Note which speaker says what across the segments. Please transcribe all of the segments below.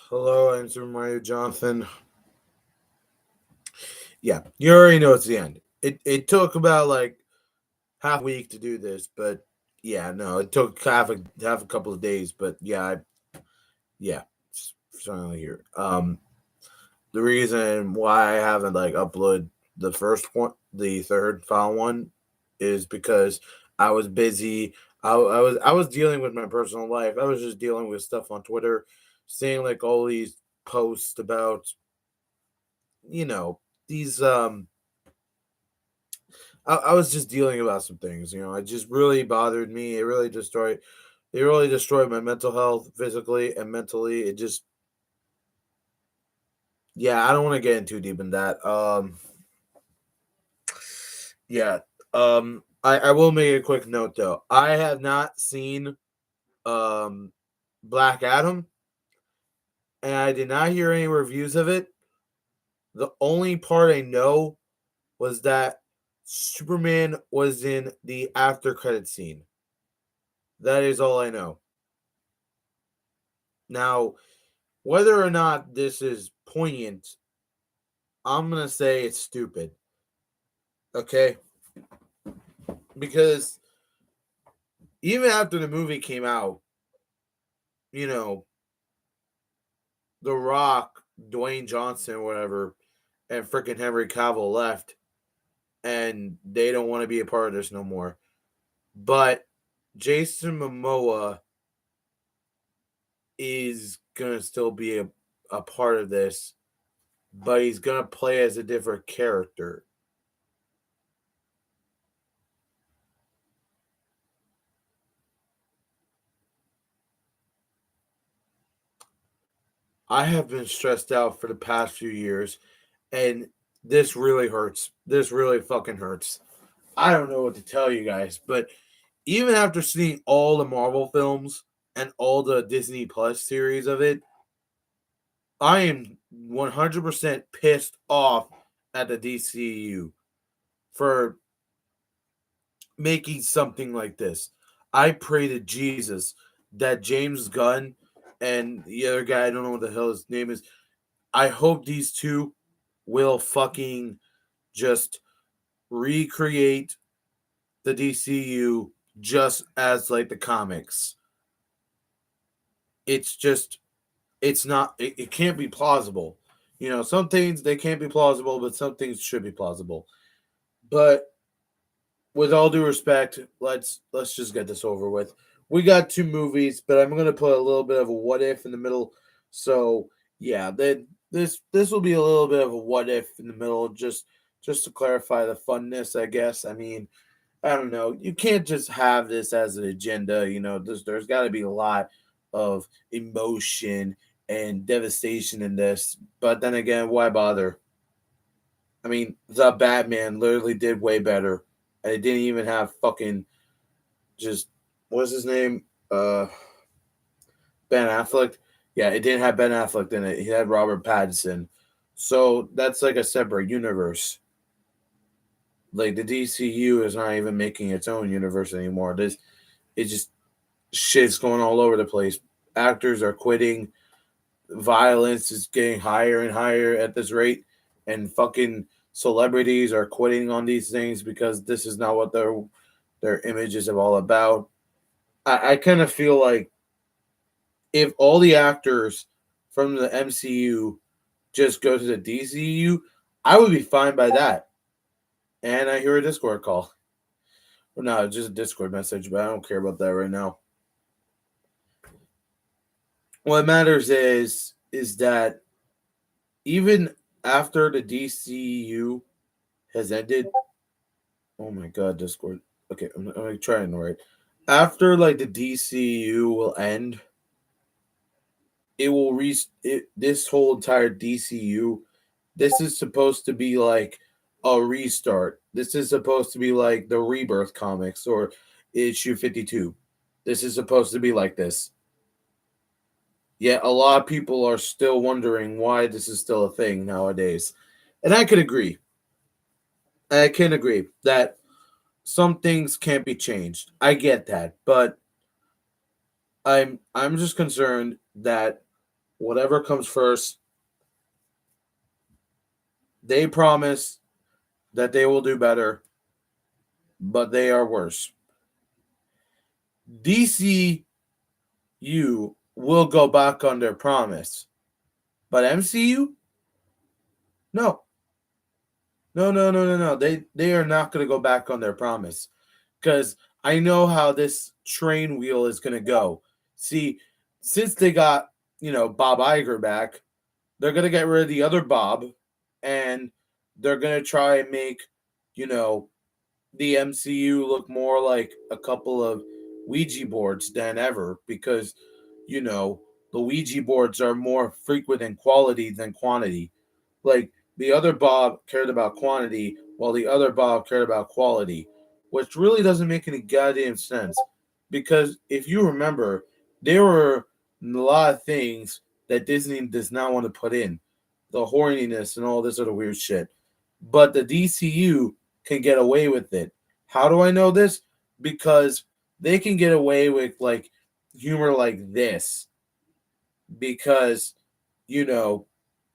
Speaker 1: Hello, I'm Super Mario Jonathan. Yeah, you already know it's the end. It took about like half a week to do this, but yeah, no, it took half a couple of days, but yeah, it's finally here. The reason why I haven't like uploaded the first one, the third file one, is because I was busy. I was dealing with my personal life. I was just dealing with stuff on Twitter, seeing like all these posts about you know these I was just dealing about some things, it just really bothered me. It really destroyed my mental health physically and mentally. It just yeah, I don't want to get in too deep in that. Yeah. I will make a quick note though. I have not seen um Black Adam, and I did not hear any reviews of it. The only part I know was that Superman was in the after credit scene. That is all I know. Now, whether or not this is poignant, I'm going to say it's stupid. Okay? Because even after the movie came out, you know, The Rock, Dwayne Johnson, whatever, and freaking Henry Cavill left, and they don't want to be a part of this no more. But Jason Momoa is going to still be a part of this, but he's going to play as a different character. I have been stressed out for the past few years, and this really hurts. This really fucking hurts. I don't know what to tell you guys, but even after seeing all the Marvel films and all the Disney Plus series of it, I am 100% pissed off at the DCEU for making something like this. I pray to Jesus that James Gunn and the other guy, I don't know what the hell his name is, I hope these two will fucking just recreate the DCU just as like the comics. It's just it's not it can't be plausible. Some things they can't be plausible, but some things should be plausible. But with all due respect, let's just get this over with. We got two movies, but I'm gonna put a little bit of a what if in the middle. So yeah, then this will be a little bit of a what if in the middle, just to clarify the funness, I guess. I mean, I don't know. You can't just have this as an agenda. There's got to be a lot of emotion and devastation in this. But then again, why bother? I mean, the Batman literally did way better, and it didn't even have fucking just what's his name? Ben Affleck. Yeah, it didn't have Ben Affleck in it. He had Robert Pattinson. So that's like a separate universe. Like the DCU is not even making its own universe anymore. It's just shit's going all over the place. Actors are quitting. Violence is getting higher and higher at this rate, and fucking celebrities are quitting on these things because this is not what their images are all about. I kind of feel like if all the actors from the MCU just go to the DCU, I would be fine by that. And I hear a Discord call. Well, no, it's just a Discord message, but I don't care about that right now. What matters is that even after the DCU has ended, oh my god, Discord. Okay, I'm trying to write. After like the DCU will end, it will this whole entire DCU. This is supposed to be like a restart. This is supposed to be like the Rebirth comics or issue 52. This is supposed to be like this. Yet a lot of people are still wondering why this is still a thing nowadays. And I could agree. I can agree that some things can't be changed. I get that, but I'm just concerned that whatever comes first. They promise that they will do better, but they are worse. DCU will go back on their promise, but MCU, no, no. They are not going to go back on their promise because I know how this train wheel is going to go. See, since they got Bob Iger back, they're going to get rid of the other Bob, and they're going to try and make you know the MCU look more like a couple of Ouija boards than ever because, the Ouija boards are more frequent in quality than quantity. Like the other Bob cared about quantity while the other Bob cared about quality, which really doesn't make any goddamn sense. Because if you remember, there were a lot of things that Disney does not want to put in the horniness and all this other weird shit. But the DCU can get away with it. How do I know this? Because they can get away with like humor like this because you know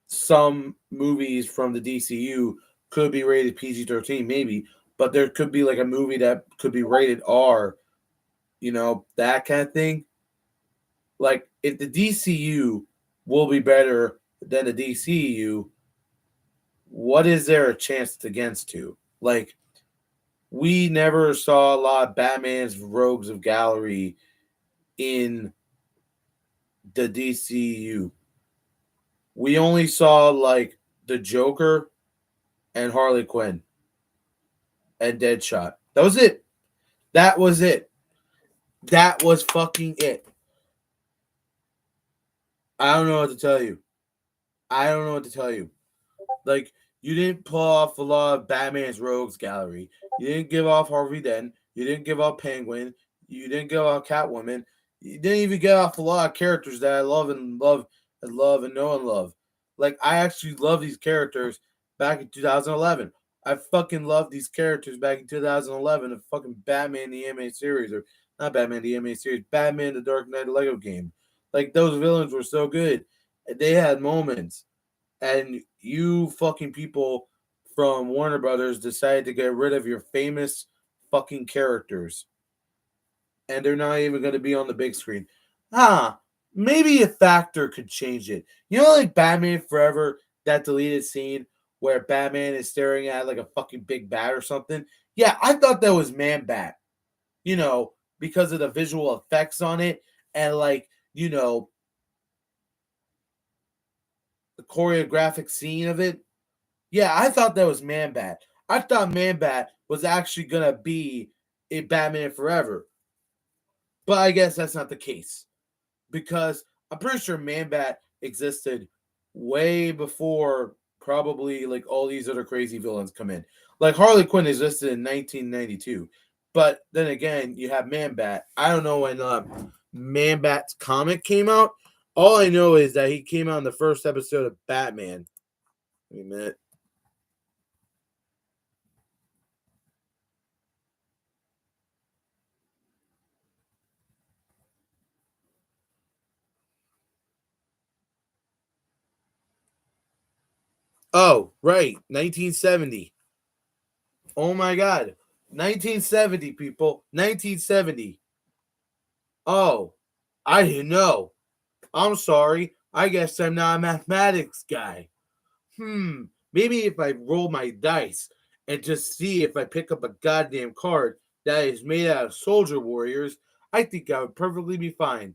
Speaker 1: some movies from the DCU could be rated PG-13 maybe, but there could be like a movie that could be rated R, that kind of thing. Like if the DCU will be better than the DCEU, what is there a chance against to? Like we never saw a lot of Batman's Rogues of Gallery in the DCU. We only saw like the Joker and Harley Quinn and Deadshot. That was it. That was it. That was fucking it. I don't know what to tell you. I don't know what to tell you. Like, you didn't pull off a lot of Batman's Rogues Gallery. You didn't give off Harvey Dent. You didn't give off Penguin. You didn't give off Catwoman. You didn't even get off a lot of characters that I love and know and love. Like, I actually love these characters back in 2011. I fucking love these characters back in 2011 of fucking Batman the Animated Series, or not Batman the Animated Series, Batman the Dark Knight Lego game. Like, those villains were so good. They had moments. And you fucking people from Warner Brothers decided to get rid of your famous fucking characters. And they're not even going to be on the big screen. Maybe a factor could change it. Like Batman Forever, that deleted scene where Batman is staring at like a fucking big bat or something. Yeah, I thought that was Man Bat, because of the visual effects on it and like, the choreographic scene of it. Yeah, I thought that was Man Bat. I thought Man Bat was actually going to be in Batman Forever. But I guess that's not the case. Because I'm pretty sure Man Bat existed way before probably like all these other crazy villains come in. Like Harley Quinn existed in 1992. But then again, you have Man Bat. I don't know when Man Bat's comic came out. All I know is that he came out in the first episode of Batman. Wait a minute. Oh, right. 1970. Oh my God. 1970, people. 1970. Oh, I didn't know. I'm sorry. I guess I'm not a mathematics guy. Maybe if I roll my dice and just see if I pick up a goddamn card that is made out of soldier warriors, I think I would perfectly be fine.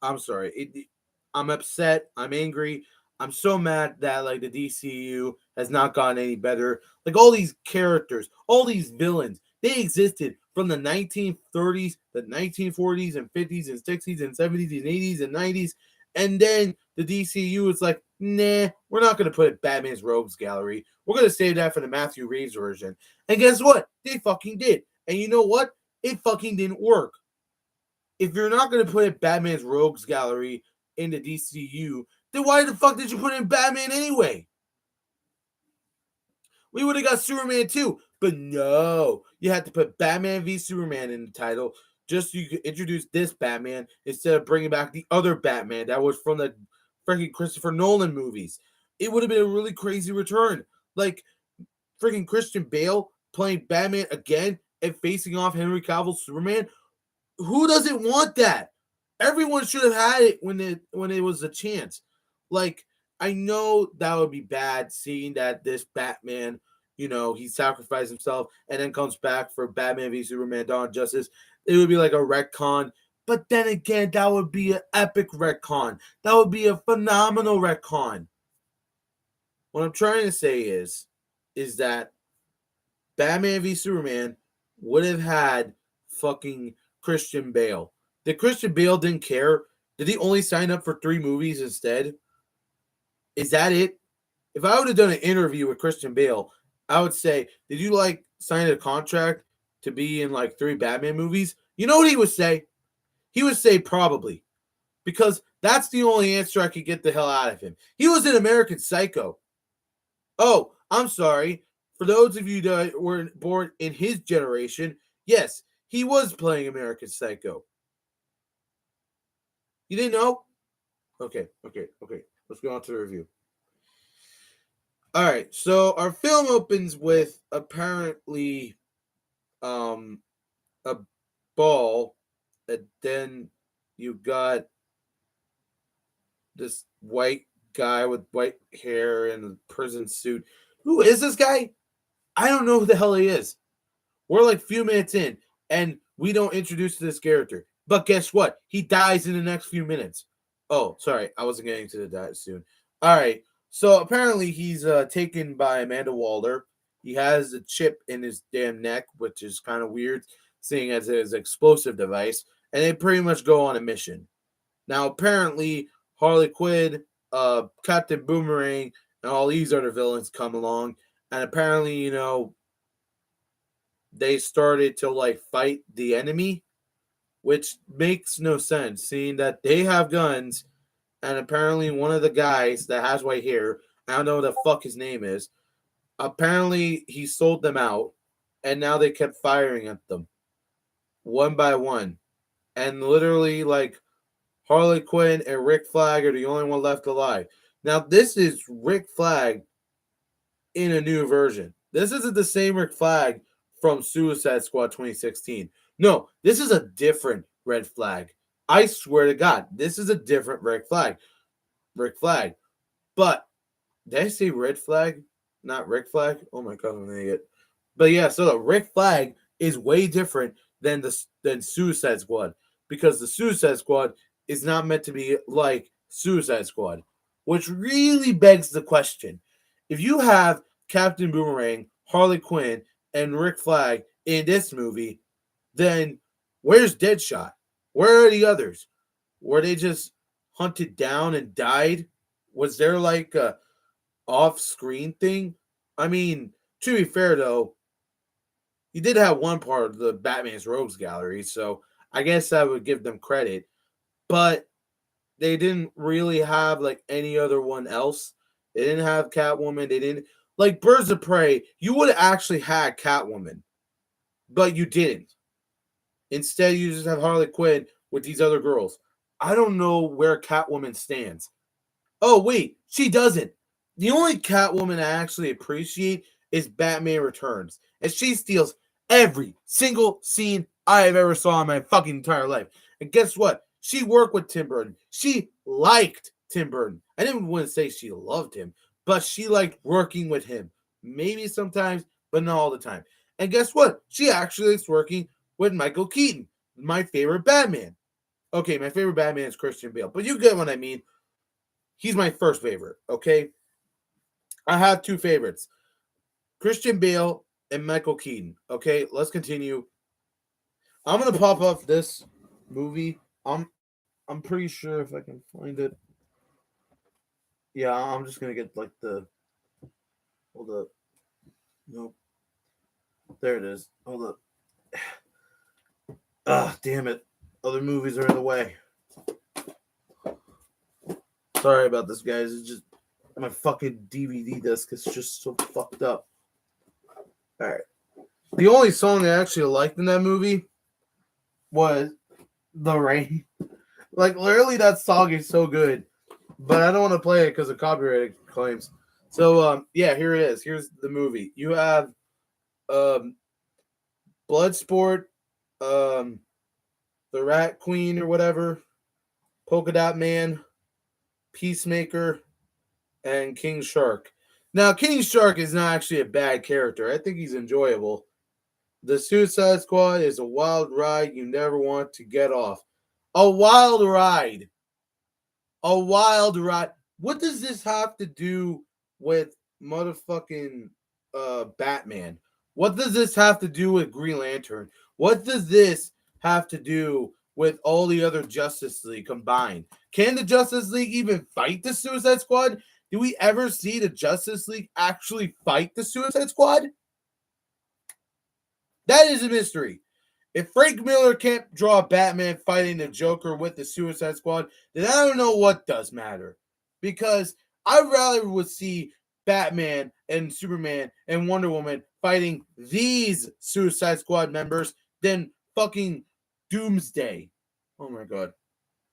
Speaker 1: I'm sorry. I'm upset. I'm angry. I'm so mad that like the DCU has not gotten any better. Like all these characters, all these villains, they existed from the 1930s, the 1940s and 50s and 60s and 70s and 80s and 90s. And then the DCU is like, nah, we're not going to put it Batman's Rogues Gallery. We're going to save that for the Matthew Reeves version. And guess what? They fucking did. And you know what? It fucking didn't work. If you're not going to put in Batman's Rogues Gallery in the DCU, then why the fuck did you put in Batman anyway? We would have got Superman too, but no. You had to put Batman v Superman in the title just so you could introduce this Batman instead of bringing back the other Batman that was from the freaking Christopher Nolan movies. It would have been a really crazy return. Like freaking Christian Bale playing Batman again and facing off Henry Cavill's Superman. Who doesn't want that? Everyone should have had it when it was a chance. Like, I know that would be bad seeing that this Batman, he sacrificed himself and then comes back for Batman v Superman Dawn of Justice. It would be like a retcon. But then again, that would be an epic retcon. That would be a phenomenal retcon. What I'm trying to say is that Batman v Superman would have had fucking Christian Bale. Did Christian Bale didn't care? Did he only sign up for 3 movies instead? Is that it? If I would have done an interview with Christian Bale, I would say, did you sign a contract to be in 3 Batman movies? You know what he would say? He would say probably. Because that's the only answer I could get the hell out of him. He was in American Psycho. Oh, I'm sorry. For those of you that were born in his generation, yes, he was playing American Psycho. You didn't know? Okay. Let's go on to the review. All right, so our film opens with apparently a ball, and then you got this white guy with white hair and a prison suit. Who is this guy? I don't know who the hell he is. We're a few minutes in, and we don't introduce this character. But guess what? He dies in the next few minutes. Oh, sorry. I wasn't getting to the die soon. All right. So apparently he's taken by Amanda Waller. He has a chip in his damn neck, which is kind of weird, seeing as his explosive device. And they pretty much go on a mission. Now, apparently, Harley Quinn, Captain Boomerang, and all these other villains come along. And apparently, they started to fight the enemy, which makes no sense, seeing that they have guns, and apparently one of the guys that has white hair, I don't know what the fuck his name is, apparently he sold them out, and now they kept firing at them, one by one. And literally, Harley Quinn and Rick Flag are the only one left alive. Now, this is Rick Flag in a new version. This isn't the same Rick Flag from Suicide Squad 2016. No, this is a different Red Flag. I swear to God, this is a different Rick Flag. But, did I say Red Flag? Not Rick Flag? Oh my God, I'm an idiot. But yeah, so the Rick Flag is way different than Suicide Squad. Because the Suicide Squad is not meant to be like Suicide Squad. Which really begs the question. If you have Captain Boomerang, Harley Quinn, and Rick Flag in this movie, then where's Deadshot? Where are the others? Were they just hunted down and died? Was there a off-screen thing? I mean, to be fair though, you did have one part of the Batman's Rogues Gallery, so I guess I would give them credit. But they didn't really have any other one else. They didn't have Catwoman. They didn't Birds of Prey. You would have actually had Catwoman, but you didn't. Instead, you just have Harley Quinn with these other girls. I don't know where Catwoman stands. Oh, wait, she doesn't. The only Catwoman I actually appreciate is Batman Returns. And she steals every single scene I have ever saw in my fucking entire life. And guess what? She worked with Tim Burton. She liked Tim Burton. I didn't want to say she loved him, but she liked working with him. Maybe sometimes, but not all the time. And guess what? She actually likes working with Michael Keaton, my favorite Batman. Okay, my favorite Batman is Christian Bale, but you get what I mean. He's my first favorite, okay? I have 2 favorites, Christian Bale and Michael Keaton. Okay, let's continue. I'm going to pop up this movie. I'm pretty sure if I can find it. Yeah, I'm just going to get hold up. Nope. There it is. Hold up. Ah, damn it. Other movies are in the way. Sorry about this, guys. It's just my fucking DVD disc is just so fucked up. Alright. The only song I actually liked in that movie was The Rain. Literally, that song is so good. but I don't want to play it because of copyright claims. So yeah, here it is. Here's the movie. You have um, Bloodsport, um, the Rat Queen or whatever, Polka Dot Man, Peacemaker, and King Shark. Now, King Shark is not actually a bad character. I think he's enjoyable. The Suicide Squad is a wild ride you never want to get off. A wild ride. A wild ride. What does this have to do with motherfucking Batman? What does this have to do with Green Lantern? What does this have to do with all the other Justice League combined? Can the Justice League even fight the Suicide Squad? Do we ever see the Justice League actually fight the Suicide Squad? That is a mystery. If Frank Miller can't draw Batman fighting the Joker with the Suicide Squad, then I don't know what does matter. Because I rather would see Batman and Superman and Wonder Woman fighting these Suicide Squad members than fucking Doomsday. Oh my god.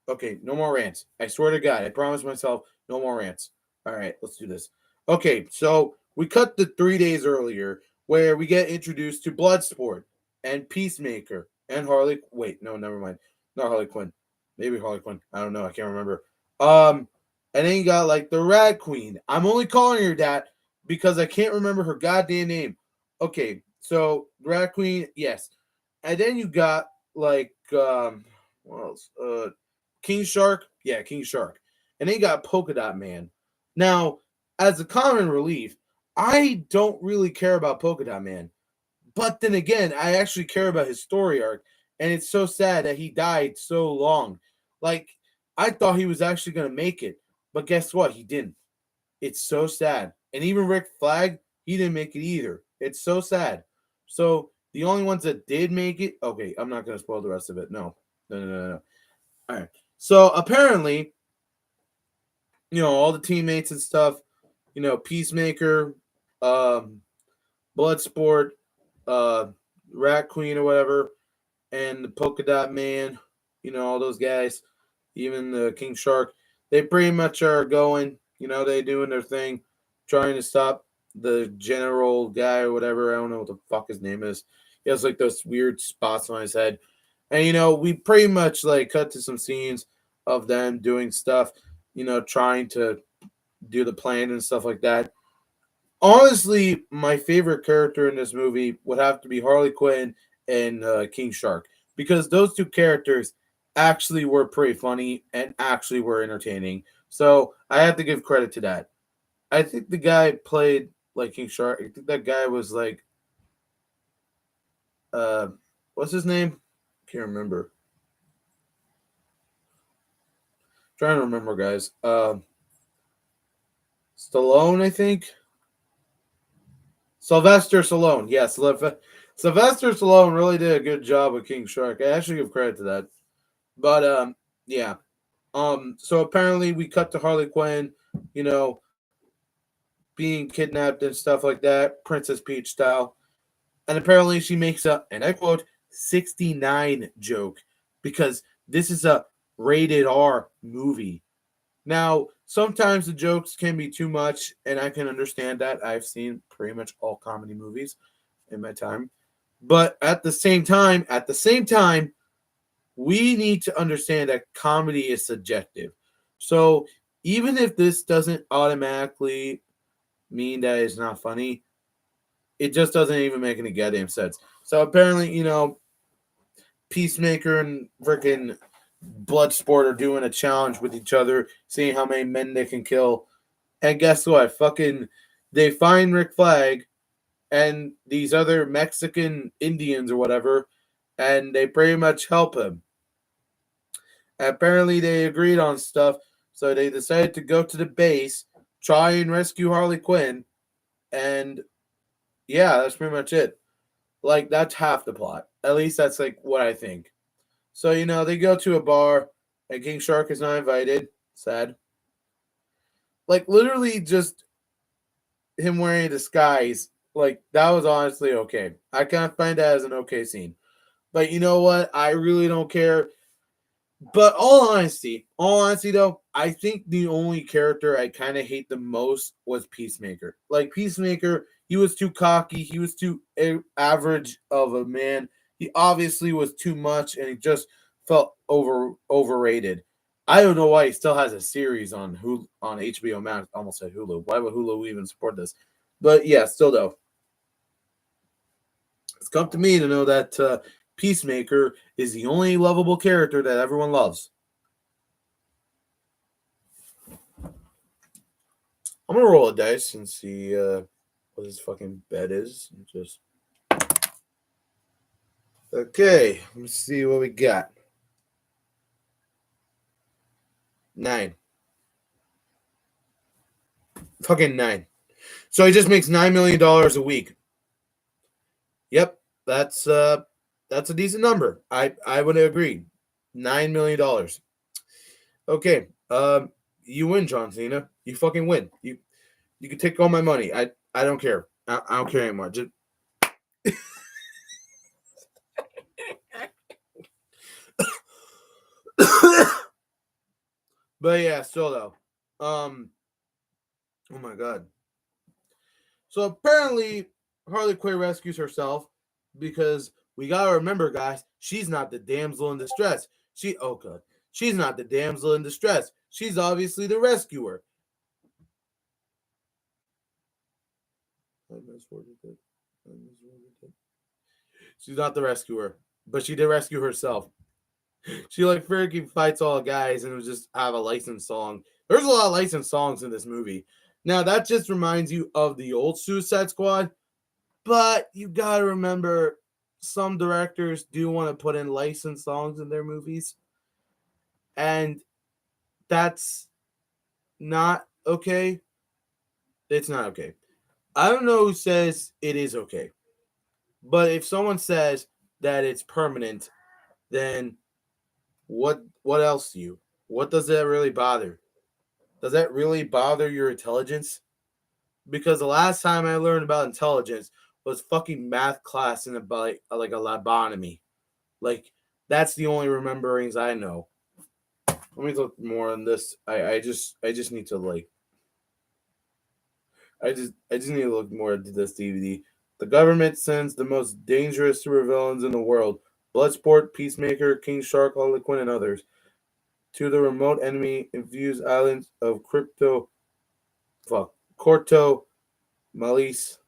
Speaker 1: Okay, no more rants. I swear to God, I promise myself, no more rants. All right, let's do this. Okay, so we cut the 3 days earlier where we get introduced to Bloodsport and Peacemaker and Harley. Wait, no, never mind. Not Harley Quinn. Maybe Harley Quinn. I don't know. I can't remember. And then you got like the Rat Queen. I'm only calling her that because I can't remember her goddamn name. Okay, so Rat Queen, yes. And then you got like what else? King Shark, yeah, King Shark. And then you got Polka Dot Man. Now, as a common relief, I don't really care about Polka Dot Man. But then again, I actually care about his story arc. And it's so sad that he died so long. Like, I thought he was actually going to make it. But guess what? He didn't. It's so sad. And even Rick Flag, he didn't make it either. It's so sad. So the only ones that did make it, okay, I'm not going to spoil the rest of it. No. No. All right. So apparently, all the teammates and stuff, Peacemaker, um, Bloodsport, uh, Rat Queen or whatever, and the Polka Dot Man, all those guys, even the King Shark, they pretty much are going, they doing their thing, trying to stop the general guy or whatever. I don't know what the fuck his name is. He has like those weird spots on his head. And, we pretty much like cut to some scenes of them doing stuff, trying to do the plan and stuff like that. Honestly, my favorite character in this movie would have to be Harley Quinn and King Shark because those two characters actually were pretty funny and actually were entertaining. So I have to give credit to that. I think the guy played like King Shark. I think that guy was like, what's his name? Can't remember. Trying to remember, guys. Stallone, I think. Sylvester Stallone. Yes, Sylvester Stallone really did a good job with King Shark. I actually give credit to that. But yeah. So apparently we cut to Harley Quinn, being kidnapped and stuff like that, Princess Peach style. And apparently she makes a, and I quote, 69 joke because this is a rated R movie. Now, sometimes the jokes can be too much, and I can understand that. I've seen pretty much all comedy movies in my time. But at the same time, we need to understand that comedy is subjective. So even if this doesn't automatically mean that it's not funny, it just doesn't even make any goddamn sense. So apparently, Peacemaker and freaking Bloodsport are doing a challenge with each other, seeing how many men they can kill. And guess what? Fucking, they find Rick Flag and these other Mexican Indians or whatever, and they pretty much help him. Apparently, they agreed on stuff, so they decided to go to the base, try and rescue Harley Quinn, and yeah, that's pretty much it. Like, that's half the plot. At least that's like what I think. So, they go to a bar, and King Shark is not invited. Sad. Like, literally just him wearing a disguise, like, that was honestly okay. I can't find that as an okay scene. But you know what? I really don't care. But all honesty though, I think the only character I kind of hate the most was Peacemaker. Like Peacemaker, he was too cocky, he was too average of a man. He obviously was too much, and he just felt overrated. I don't know why he still has a series on HBO Max. I almost said Hulu. Why would Hulu even support this? But yeah, still though, it's come to me to know that Peacemaker is the only lovable character that everyone loves. I'm gonna roll a dice and see what his fucking bet is. Just okay. Let's see what we got. 9. Fucking 9. So he just makes $9 million a week. Yep, that's a decent number. I would agree. $9 million. Okay. You win, John Cena. You fucking win. You can take all my money. I don't care. I don't care anymore. Just but yeah, still though. Oh my god. So apparently Harley Quinn rescues herself because we gotta remember, guys, she's not the damsel in distress. She's not the damsel in distress. She's obviously the rescuer. She's not the rescuer, but she did rescue herself. She like freaking fights all the guys and would just have a licensed song. There's a lot of licensed songs in this movie. Now that just reminds you of the old Suicide Squad, but you gotta remember some directors do want to put in licensed songs in their movies, and that's not okay. It's not okay. I don't know who says it is okay, but if someone says that it's permanent, then what else do you? What does that really bother? Does that really bother your intelligence? Because the last time I learned about intelligence was fucking math class in like a lobotomy. Like that's the only rememberings I know. Let me look more on this. I just need to like I just need to look more into this DVD. The government sends the most dangerous supervillains in the world: Bloodsport, Peacemaker, King Shark, Harley Quinn, and others, to the remote enemy-infused islands of Corto Malise.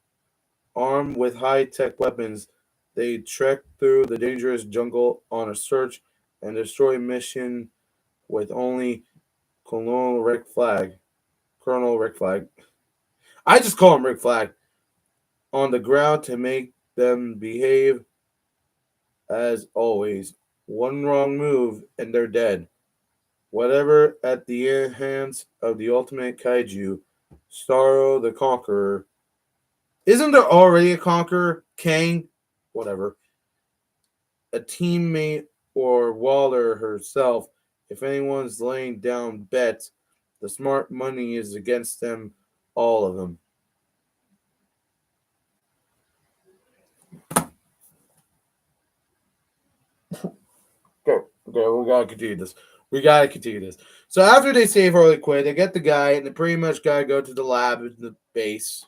Speaker 1: Armed with high-tech weapons, they trek through the dangerous jungle on a search and destroy mission with only Colonel Rick Flag. Colonel Rick Flag. I just call him Rick Flag. On the ground to make them behave as always. One wrong move and they're dead. Whatever at the hands of the ultimate kaiju, Starro the Conqueror. Isn't there already a Conqueror? Kang? Whatever. A teammate or Waller herself. If anyone's laying down bets, the smart money is against them, all of them. Okay, we gotta continue this. So after they save Harley Quinn, they get the guy, and they pretty much gotta go to the lab in the base.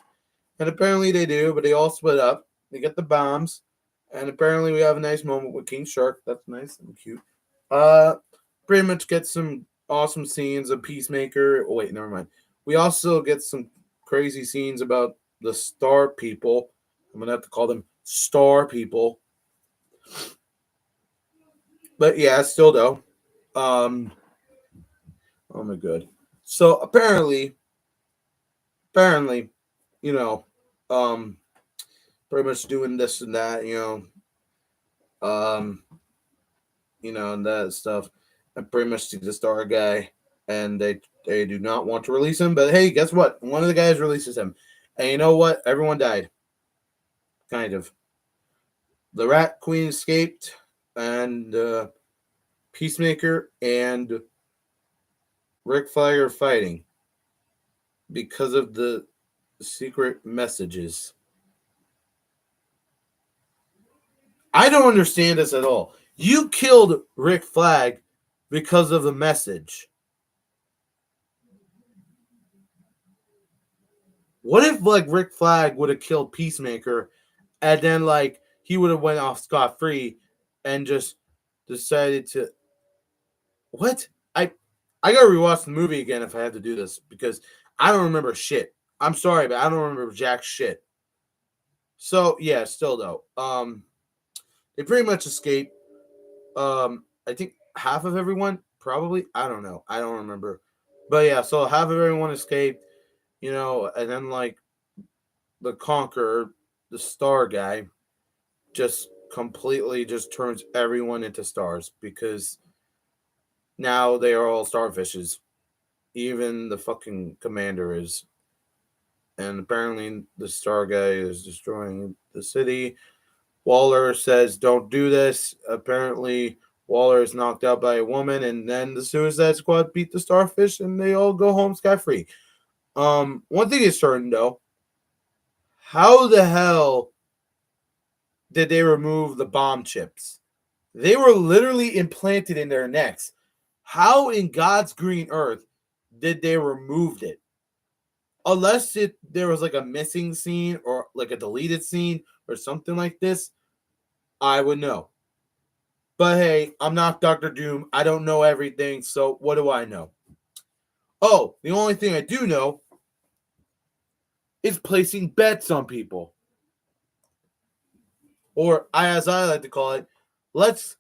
Speaker 1: And apparently they do, but they all split up. They get the bombs, and apparently we have a nice moment with King Shark. That's nice and cute. Uh, Pretty much get some awesome scenes of Peacemaker. Oh wait, never mind. We also get some crazy scenes about the Star People. I'm gonna have to call them Star People. But yeah, still though. Um, oh my god. So apparently, you know, um, pretty much doing this and that, um, and that stuff. And pretty much the star guy, and they do not want to release him. But hey, guess what? One of the guys releases him, and you know what? Everyone died, kind of. The Rat Queen escaped, and Peacemaker and Rick Flag are fighting because of the secret messages. I don't understand this at all. You killed Rick Flag because of the message. What if like Rick Flag would have killed Peacemaker, and then like he would have went off scot free, and just decided to what? I gotta rewatch the movie again if I have to do this because I don't remember shit. I'm sorry, but I don't remember jack shit. So yeah, still though, they pretty much escape. I think half of everyone probably. I don't know. I don't remember, but yeah, so half of everyone escaped. And then like the Conqueror, the Star guy, just completely just turns everyone into stars because now they are all starfishes. Even the fucking commander is. And apparently the Star guy is destroying the city. Waller says, "Don't do this." Apparently, Waller is knocked out by a woman, and then the Suicide Squad beat the Starfish, and they all go home scot free. One thing is certain though: how the hell did they remove the bomb chips? They were literally implanted in their necks. How in God's green earth did they remove it? Unless there was like a missing scene or like a deleted scene or something like this, I would know. But hey, I'm not Doctor Doom. I don't know everything, so what do I know? Oh, the only thing I do know is placing bets on people. Or, as I like to call it, let's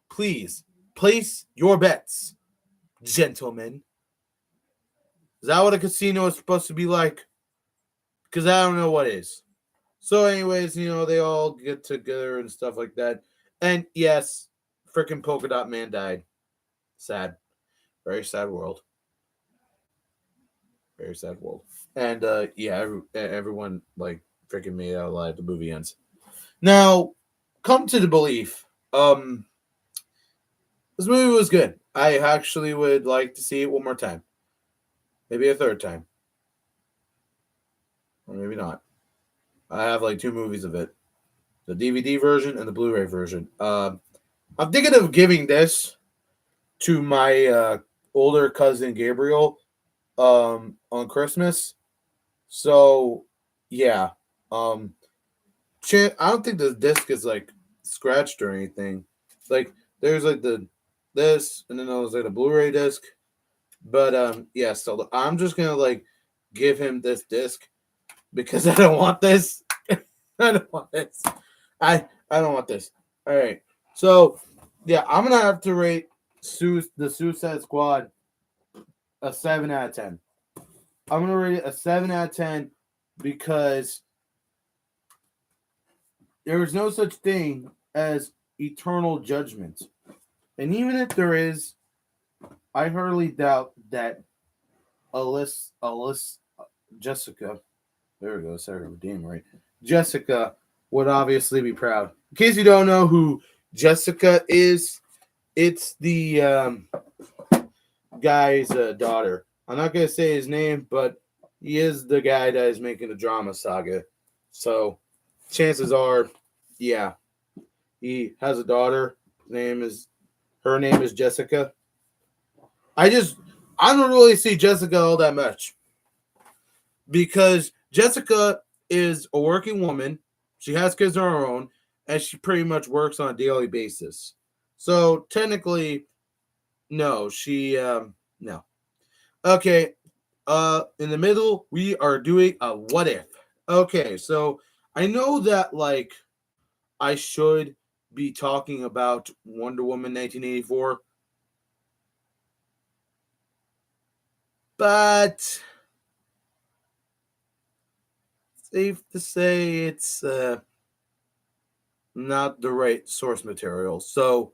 Speaker 1: please place your bets, gentlemen. Is that what a casino is supposed to be like? Because I don't know what is. So, anyways, they all get together and stuff like that. And yes, freaking Polka Dot Man died. Sad. Very sad world. Very sad world. And yeah, everyone like freaking made out alive. The movie ends. Now, come to the belief. This movie was good. I actually would like to see it one more time. Maybe a third time. Or maybe not. I have like two movies of it. The DVD version and the Blu-ray version. I'm thinking of giving this to my older cousin Gabriel on Christmas. So yeah. I don't think the disc is like scratched or anything. Like there's like this and then there's like the Blu-ray disc. But yeah, so I'm just gonna like give him this disc because I don't want this. I don't want this. I don't want this. All right. So yeah, I'm gonna have to rate the Suicide Squad a 7 out of 10. I'm gonna rate it a 7 out of 10 because there is no such thing as eternal judgment. And even if there is, I hardly doubt that Jessica, there we go, sorry, damn right. Jessica would obviously be proud. In case you don't know who Jessica is, it's the guy's daughter. I'm not going to say his name, but he is the guy that is making the drama saga. So chances are, yeah, he has a daughter. Her name is Jessica. I don't really see Jessica all that much because Jessica is a working woman. She has kids of her own, and she pretty much works on a daily basis. So technically, no, no. Okay, in the middle, we are doing a what if. Okay, so I know that like I should be talking about Wonder Woman 1984, but safe to say it's not the right source material. So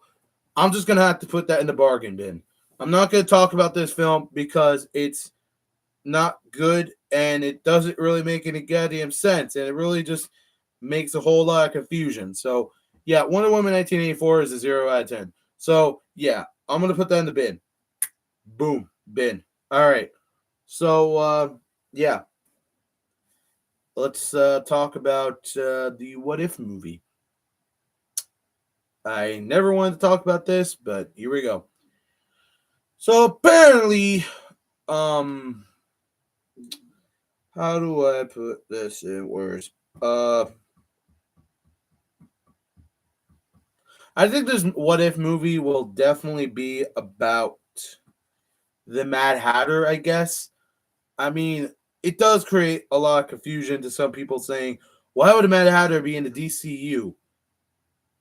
Speaker 1: I'm just gonna have to put that in the bargain bin. I'm not gonna talk about this film because it's not good and it doesn't really make any goddamn sense, and it really just makes a whole lot of confusion. So yeah, Wonder Woman 1984 is a 0 out of 10. So yeah, I'm gonna put that in the bin. Boom, bin. All right. So yeah, let's talk about the What If movie. I never wanted to talk about this, but here we go. So apparently, um, how do I put this in words? I think this What If movie will definitely be about the Mad Hatter, I guess. I mean, it does create a lot of confusion to some people saying, why would a Mad Hatter be in the DCU?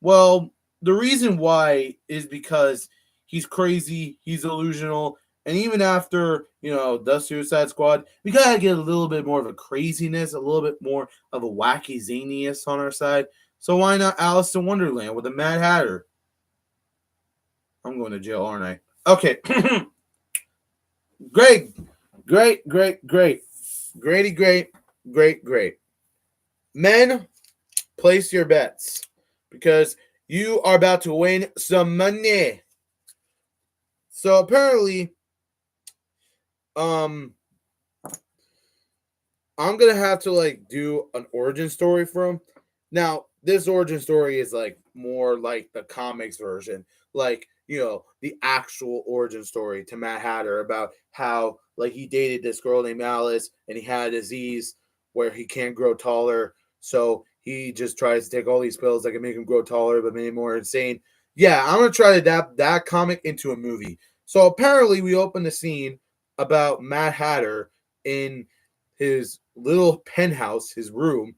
Speaker 1: Well, the reason why is because he's crazy, he's delusional, and even after, the Suicide Squad, we gotta get a little bit more of a craziness, a little bit more of a wacky zaniness on our side. So why not Alice in Wonderland with a Mad Hatter? I'm going to jail, aren't I? Okay. Great, great, great, great. Grady, great, great, great. Men, place your bets because you are about to win some money. So apparently, um, I'm gonna have to do an origin story for him. Now, this origin story is more like the comics version, the actual origin story to Mad Hatter about how he dated this girl named Alice and he had a disease where he can't grow taller, so he just tries to take all these pills that can make him grow taller but make him more insane. Yeah, I'm gonna try to adapt that comic into a movie. So apparently, we open the scene about Mad Hatter in his little penthouse, his room,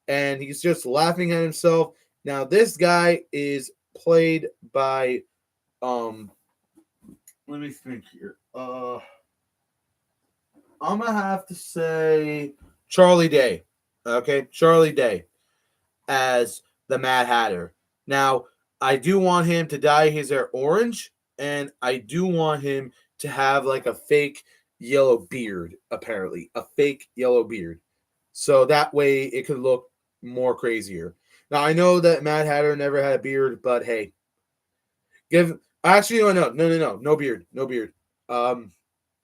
Speaker 1: and he's just laughing at himself. Now, this guy is played by let me think here. I'm gonna have to say Charlie Day. Okay, Charlie Day as the Mad Hatter. Now, I do want him to dye his hair orange, and I do want him to have a fake yellow beard, apparently. A fake yellow beard. So that way it could look more crazier. Now, I know that Mad Hatter never had a beard, but hey, give. Actually, no beard. No beard. Um,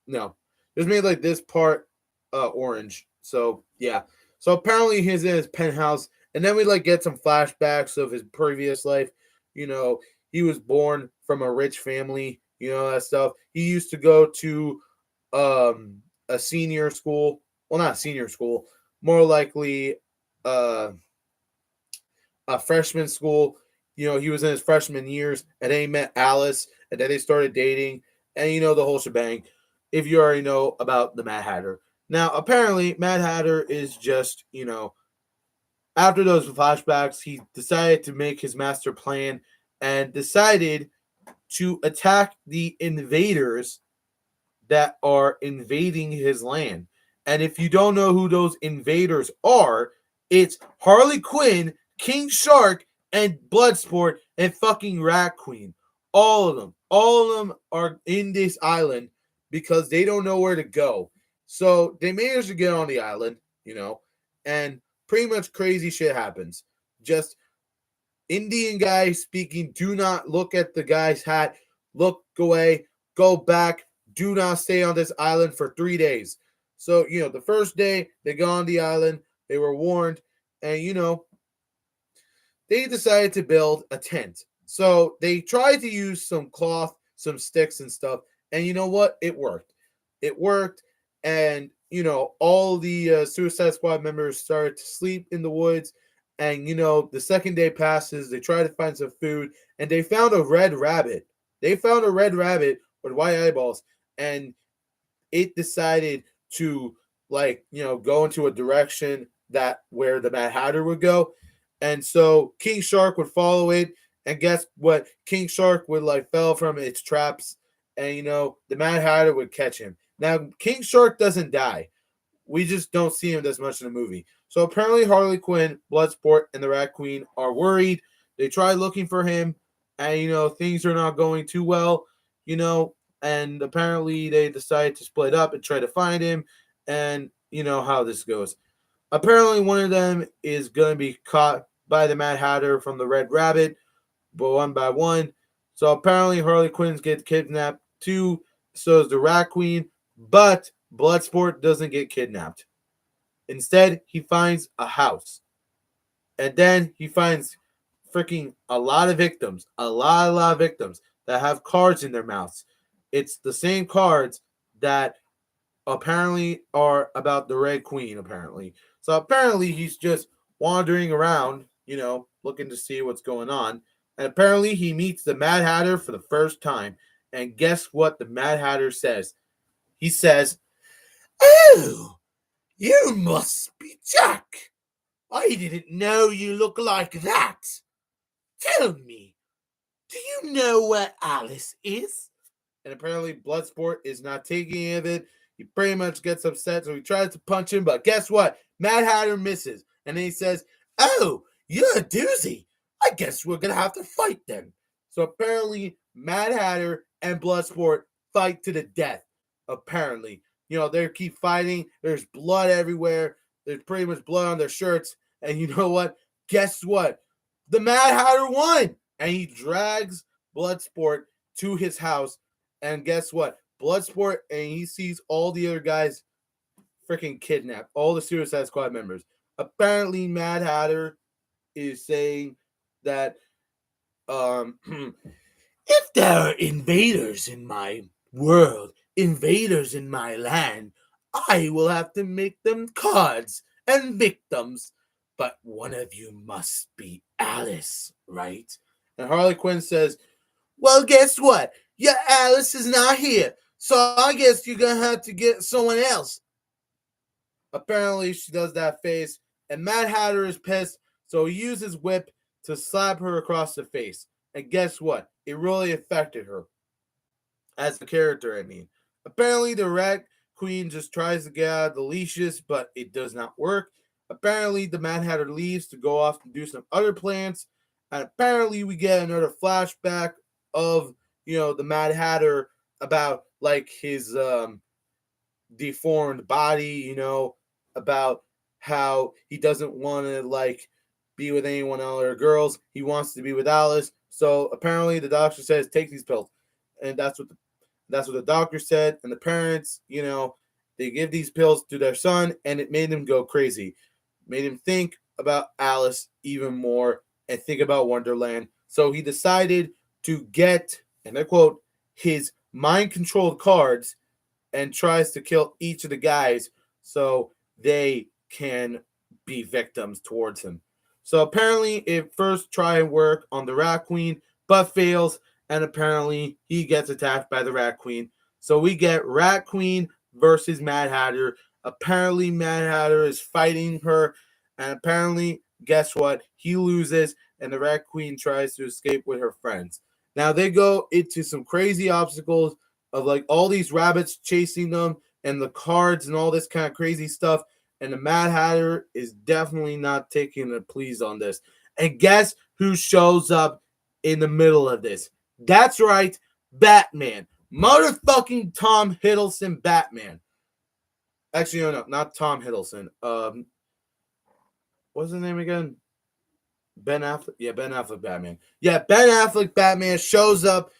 Speaker 1: no. Just made this part orange. So yeah. So apparently he's in his penthouse, and then we get some flashbacks of his previous life. You know, he was born from a rich family, that stuff. He used to go to a senior school. Well, not senior school, more likely uh a freshman school. He was in his freshman years, and then he met Alice, and then they started dating, and the whole shebang. If you already know about the Mad Hatter. Now, apparently, Mad Hatter is just, after those flashbacks, he decided to make his master plan and decided to attack the invaders that are invading his land. And if you don't know who those invaders are, it's Harley Quinn, King Shark, and Bloodsport, and fucking Rat Queen. All of them. All of them are in this island because they don't know where to go. So they managed to get on the island, and pretty much crazy shit happens. Just Indian guy speaking, do not look at the guy's hat, look away, go back, do not stay on this island for 3 days. So, the first day they got on the island, they were warned, and, they decided to build a tent. So they tried to use some cloth, some sticks and stuff, and you know what? It worked. It worked, and, all the Suicide Squad members started to sleep in the woods. And, the second day passes, they try to find some food, and they found a red rabbit. They found a red rabbit with white eyeballs, and it decided to, go into a direction that where the Mad Hatter would go. And so King Shark would follow it, and guess what? King Shark would fell from its traps, and the Mad Hatter would catch him. Now King Shark doesn't die. We just don't see him as much in the movie. So apparently Harley Quinn, Bloodsport, and the Rat Queen are worried. They try looking for him, and things are not going too well. And apparently they decide to split up and try to find him, and how this goes. Apparently one of them is going to be caught by the Mad Hatter from the Red Rabbit, but one by one. So apparently Harley Quinn gets kidnapped too. So is the Rat Queen, but Bloodsport doesn't get kidnapped. Instead, he finds a house, and then he finds freaking a lot of victims, a lot of victims that have cards in their mouths. it's the same cards that apparently are about the Red Queen, apparently. So apparently he's just wandering around, looking to see what's going on. And apparently he meets the Mad Hatter for the first time. And guess what the Mad Hatter says? He says, "Oh, you must be Jack. I didn't know you look like that. Tell me, do you know where Alice is?" And apparently Bloodsport is not taking any of it. He pretty much gets upset, so he tries to punch him, but guess what? Mad Hatter misses. And then he says, "Oh, you're a doozy. I guess we're going to have to fight then." So apparently Mad Hatter and Bloodsport fight to the death. Apparently. They keep fighting. There's blood everywhere. There's pretty much blood on their shirts. And you know what? Guess what? The Mad Hatter won. And he drags Bloodsport to his house. And guess what? Bloodsport, and he sees all the other guys freaking kidnapped, all the Suicide Squad members. Apparently, Mad Hatter is saying that if there are invaders in my world, invaders in my land, I will have to make them cards and victims. But one of you must be Alice, right? And Harley Quinn says, "Well, guess what? Your Alice is not here, so I guess you're going to have to get someone else." Apparently, she does that face, and Mad Hatter is pissed, so he uses whip to slap her across the face. And guess what? It really affected her. As a character, I mean. Apparently, the Rat Queen just tries to get out of the leashes, but it does not work. Apparently, the Mad Hatter leaves to go off and do some other plans. And apparently, we get another flashback of, the Mad Hatter about, like, his deformed body, about how he doesn't want to, like, be with anyone other girls. He wants to be with Alice. So apparently the doctor says, "Take these pills." And that's what the doctor said. And the parents, they give these pills to their son, and it made him go crazy. Made him think about Alice even more and think about Wonderland. So he decided to get, and I quote, his mind-controlled cards and tries to kill each of the guys so they can be victims towards him. So apparently it first try and work on the Rat Queen, but fails, and apparently he gets attacked by the Rat Queen. So we get Rat Queen versus Mad Hatter. Apparently Mad Hatter is fighting her, and apparently, guess what? He loses, and the Rat Queen tries to escape with her friends. Now they go into some crazy obstacles of like all these rabbits chasing them and the cards and all this kind of crazy stuff. And the Mad Hatter is definitely not taking a please on this. And guess who shows up in the middle of this? That's right, Batman. Motherfucking Tom Hiddleston Batman. Actually, no, not Tom Hiddleston. What's his name again? Ben Affleck. Yeah, Ben Affleck Batman. Yeah, Ben Affleck Batman shows up.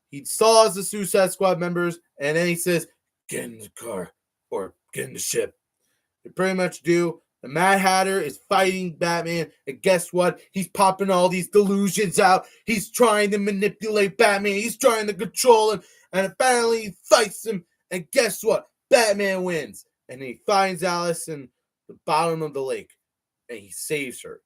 Speaker 1: He saws the Suicide Squad members, and then he says, "Get in the car," or "Get in the ship." They pretty much do. The Mad Hatter is fighting Batman, and guess what? He's popping all these delusions out. He's trying to manipulate Batman. He's trying to control him, and apparently he fights him, and guess what? Batman wins, and he finds Alice in the bottom of the lake, and he saves her.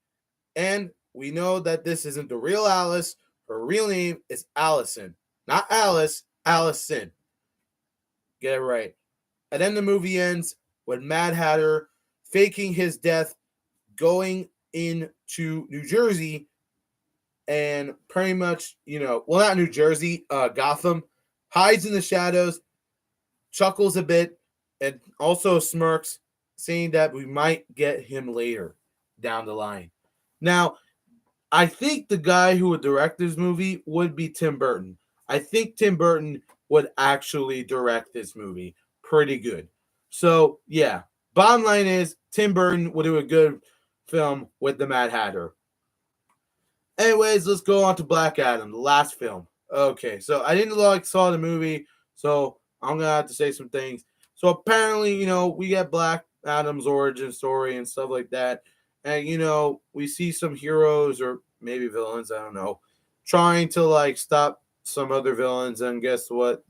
Speaker 1: And we know that this isn't the real Alice. Her real name is Allison. Not Alice, Allison. Get it right. And then the movie ends with Mad Hatter faking his death, going into New Jersey, and pretty much, not New Jersey, Gotham, hides in the shadows, chuckles a bit, and also smirks, saying that we might get him later down the line. Now, I think the guy who would direct this movie would be Tim Burton. I think Tim Burton would actually direct this movie pretty good. So, yeah. Bottom line is, Tim Burton would do a good film with the Mad Hatter. Anyways, let's go on to Black Adam, the last film. Okay, so I didn't saw the movie, so I'm going to have to say some things. So apparently, we get Black Adam's origin story and stuff like that. And, we see some heroes or maybe villains, I don't know, trying to, stop some other villains. And guess what?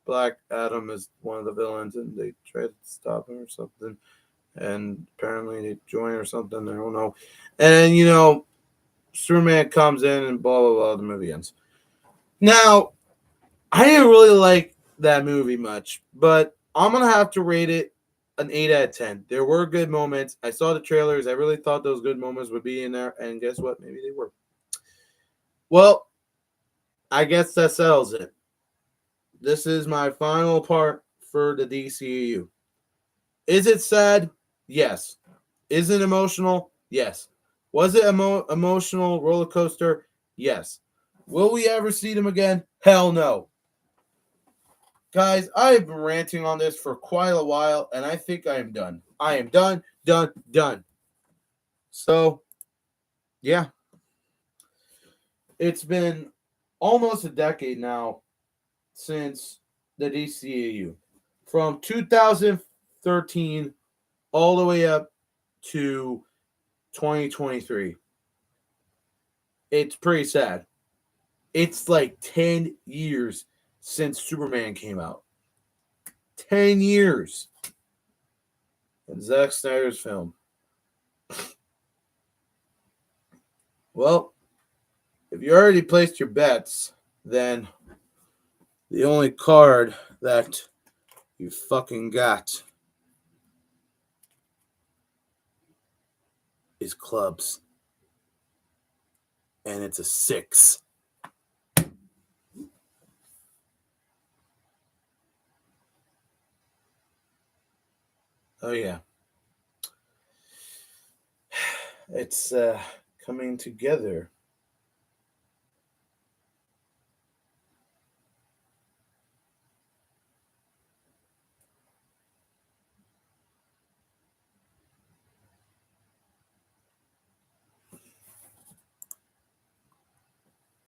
Speaker 1: Black Adam is one of the villains, and they try to stop him or something. And apparently they join or something. I don't know. And Superman comes in and blah blah blah. The movie ends. Now, I didn't really like that movie much, but I'm gonna have to rate it an 8 out of 10. There were good moments. I saw the trailers. I really thought those good moments would be in there, and guess what? Maybe they were. Well, I guess that settles it. This is my final part for the DCEU. Is it sad? Yes. Is it emotional? Yes. Was it emotional roller coaster? Yes. Will we ever see them again? Hell no. Guys, I've been ranting on this for quite a while, and I think I am done. I am done, done, done. So, yeah. It's been almost a decade now since the DCEU. From 2013 all the way up to 2023. It's pretty sad. It's like 10 years since Superman came out. 10 years. And Zack Snyder's film. Well, if you already placed your bets, then the only card that you fucking got is clubs. And it's a 6. Oh, yeah. It's coming together